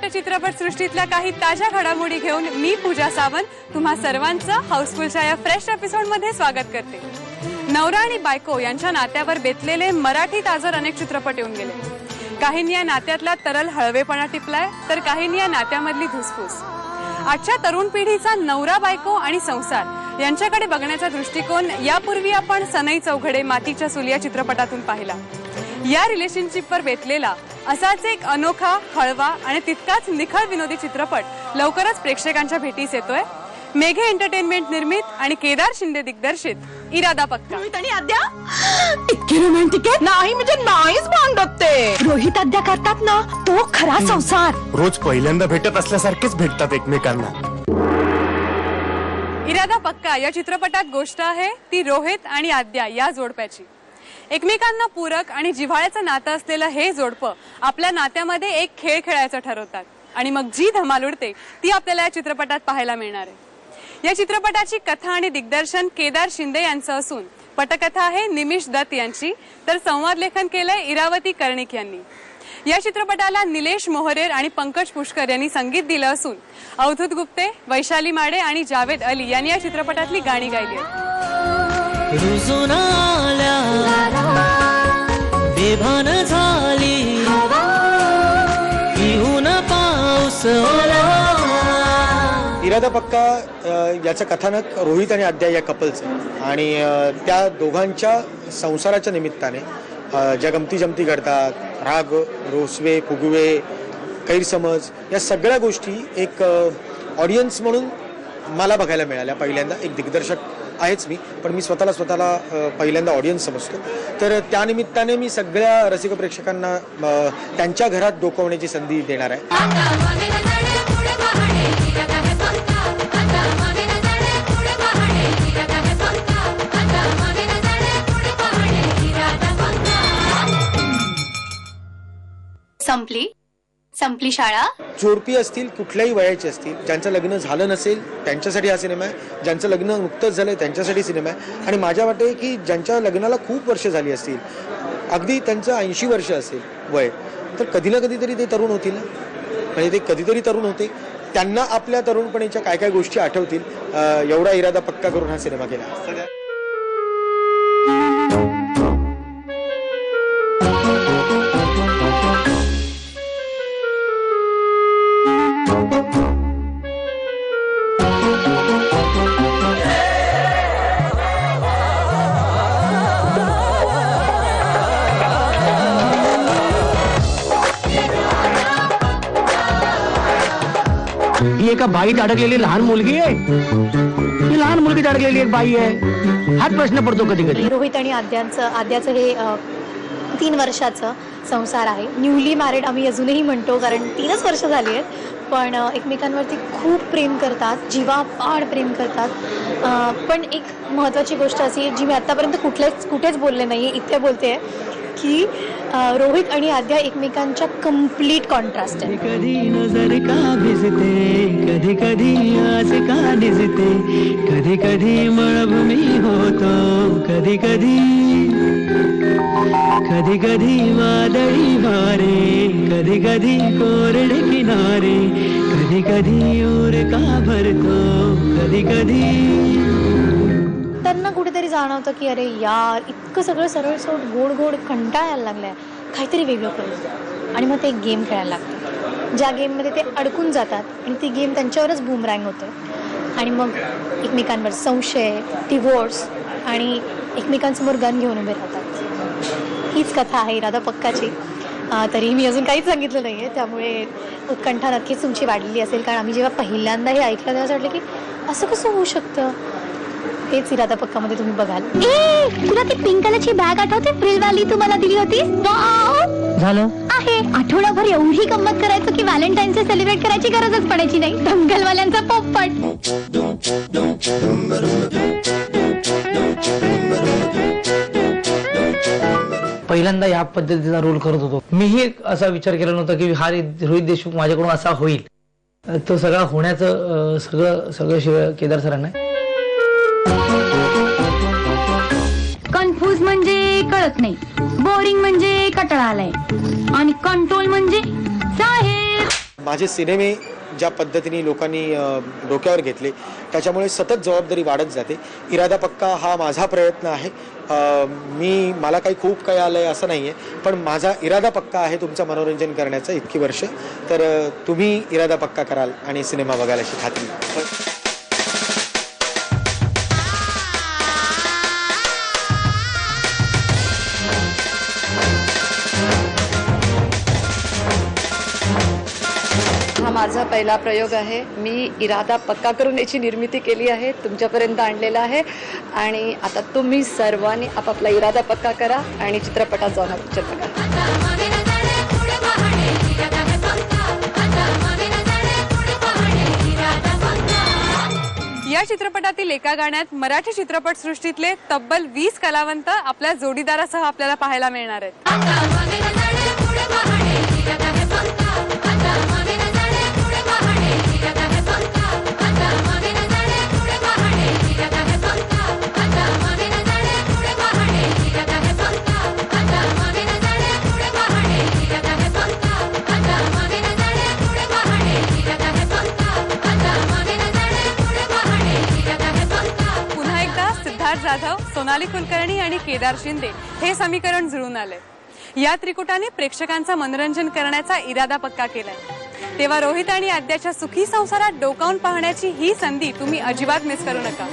मराठी चित्रपट सृष्टीतल्या काही ताज्या घडामोडी घेऊन मी पूजा सावंत तुम्हा सर्वांचं हाऊसफुलच्या या फ्रेश एपिसोडमध्ये स्वागत करते। नवरा आणि बायको यांच्या नात्यावर बेतलेले मराठीत आजवर अनेक चित्रपट येऊन गेले। काहींनी या नात्यातला तरल हळवेपणा टिपलाय तर काहींनी या नात्यामधली धुसफूस। आजच्या तरुण पिढीचा नवरा बायको आणि संसार यांच्याकडे बघण्याचा दृष्टिकोन यापूर्वी आपण सनई चौघडे मातीच्या चूल या चित्रपटातून पाहिला। या रिलेशनशिपवर बेतलेला असाच एक अनोखा, हळवा आणि तितकाच निखळ विनोदी चित्रपट लवकरच प्रेक्षकांच्या भेटीस येतोय। मेघे एंटरटेनमेंट निर्मित आणि केदार शिंदे दिग्दर्शित इरादा पक्का। रोहित आणि आद्या इतकी रोमॅन्टिक आहे नाही, म्हणजे नाहीच मांडत ते। रोहित आद्या करतात ना तो खरा संसार। रोज पहिल्यांदा भेटत असल्यासारखेच भेटतात एकमेकांना। इरादा पक्का या चित्रपटात गोष्ट आहे ती रोहित आणि आद्या या जोडप्याची। एकमेकांना पूरक आणि जिव्हाळ्याचं नातं असलेलं हे जोडपं आपल्या नात्यामध्ये एक खेळ खेळायचं ठरवतात आणि मग जी धमाल उडते ती आपल्याला या चित्रपटात पाहायला मिळणार आहे। या चित्रपटाची कथा आणि दिग्दर्शन केदार शिंदे यांचं असून पटकथा आहे निमिष दत्त यांची, तर संवाद लेखन केलंय इरावती कर्णिक यांनी। या चित्रपटाला निलेश मोहरेर आणि पंकज पुष्कर यांनी संगीत दिलं असून अवधूत गुप्ते, वैशाली माडे आणि जावेद अली यांनी या चित्रपटातली गाणी गायली आहेत। बेभान झाली पाऊस इरादा पक्का याचं कथानक रोहित आणि आद्या या कपलचं आणि त्या दोघांच्या संसाराच्या निमित्ताने ज्या गमती जमती घडतात, राग रोसवे फुगवे गैरसमज या सगळ्या गोष्टी एक ऑडियन्स म्हणून मला बघायला मिळाल्या। पहिल्यांदा एक दिग्दर्शक आहेच मी, पण मी स्वतःला पहिल्यांदा ऑडियन्स समजतो। तर त्यानिमित्ताने मी सगळ्या रसिक प्रेक्षकांना त्यांच्या घरात डोकावण्याची संधी देणार आहे। संपली शाळा। जोडपी असतील, कुठल्याही वयाची असतील, ज्यांचं लग्न झालं नसेल त्यांच्यासाठी हा सिनेमा आहे, ज्यांचं लग्न नुकतंच झालंय त्यांच्यासाठी सिनेमा आहे। आणि माझ्या वाटते की ज्यांच्या लग्नाला खूप वर्ष झाली असतील, अगदी त्यांचं 80 वर्ष असेल वय, तर कधी ना कधीतरी ते तरुण होतील, म्हणजे ते कधीतरी तरुण होते, त्यांना आपल्या तरुणपणीच्या काय काय गोष्टी आठवतील एवढा इरादा पक्का करून हा सिनेमा केला। ही एका बाईत अडकलेली लहान मुलगी आहे, ही लहान मुलगी अडकलेली एक बाई आहे, हाच प्रश्न पडतो कधी कधी। रोहित आणि आद्याचं हे 3 वर्षाचं संसार आहे। न्यूली मॅरिड आम्ही अजूनही म्हणतो, कारण 3च वर्ष झाली आहेत, पण एकमेकांवरती खूप प्रेम करतात, जीवापाड प्रेम करतात। पण एक महत्त्वाची गोष्ट अशी जी मी आतापर्यंत कुठेच बोलले नाहीये, इथे बोलते की रोहित आणि आद्या एकमेकांच्या कंप्लीट कॉन्ट्रास्ट आहे। कधी नजर का भिजते, कधी कधी आस का दिसते, कधी कधी मळभूमी होतो, कधी कधी वादळी वारे, कधी कधी कोरडे किनारे, कधी ऊर का भरतो, कधी त्यांना कुठेतरी जाणवतं की अरे यार इतकं सगळं सरळ गोड कंटाळायला लागलंय, काहीतरी वेगळं करू। आणि मग ते एक गेम खेळायला लागतं, ज्या गेममध्ये ते अडकून जातात आणि ती गेम त्यांच्यावरच बूमरँग होतं आणि मग एकमेकांवर संशय, डिवोर्स आणि एकमेकांसमोर गन घेऊन उभे राहतात। हीच कथा आहे इरादा पक्काची। तरी मी अजून काहीच सांगितलं नाही आहे, त्यामुळे उत्कंठा नक्कीच तुमची वाढलेली असेल, कारण आम्ही जेव्हा पहिल्यांदा हे ऐकलं तेव्हा वाटलं की असं कसं होऊ शकतं। तेच इरादा पक्कामध्ये तुम्ही बघाल। तुला ती पिंक कलरची बॅग आठवते, फ्रिलवाली तू मला दिली होती? झालं आहे आठवडाभर एवढी गंमत करायचो की व्हॅलेंटाईन्स डे सेलिब्रेट करायची गरजच पडायची नाही। दंगलवाल्यांचा पोपट। पहिल्यांदा या पद्धतीचा रोल करत होतो, मीही असा विचार केला नव्हता की हा रोहित देशमुख माझ्याकडून असा होईल। तो सगळा होण्याचं सगळं श्रेय केदार सरांना। कन्फ्यूज म्हणजे कळत नाही, बोरिंग म्हणजे कंटाळा आलाय आणि कंट्रोल म्हणजे साहेब माझे सिनेमे ज्या पद्धतीने लोकांनी डोक्यावर घेतले त्याच्यामुळे सतत जबाबदारी वाढत जाते. इरादा पक्का हा माझा प्रयत्न आहे. मला काही खूप काही आलं आहे असं नाही आहे, पण माझा इरादा पक्का आहे तुमचं मनोरंजन करण्याचं इतकी वर्ष. तर तुम्ही इरादा पक्का कराल आणि सिनेमा बघायला अशी खात्री. हा माझा पहिला प्रयोग आहे. मी इरादा पक्का करून याची निर्मिती केली आहे, तुमच्यापर्यंत आणलेला आहे. आणि आता तुम्ही सर्वांनी आपापला इरादा पक्का करा आणि चित्रपटात जाऊन पिक्चर बघा. या चित्रपटातील एका गाण्यात मराठी चित्रपटसृष्टीतले तब्बल 20 कलावंत आपल्या जोडीदारासह आपल्याला पाहायला मिळणार आहेत. पुन्हा एकदा सिद्धार्थ जाधव, सोनाली कुलकर्णी आणि केदार शिंदे हे समीकरण जुळून आले. या त्रिकुटाने प्रेक्षकांचं मनोरंजन करण्याचा इरादा पक्का केलाय. तेव्हा रोहित आणि आद्याच्या सुखी संसारात डोकावून पाहण्याची ही संधी तुम्ही अजिबात मिस करू नका.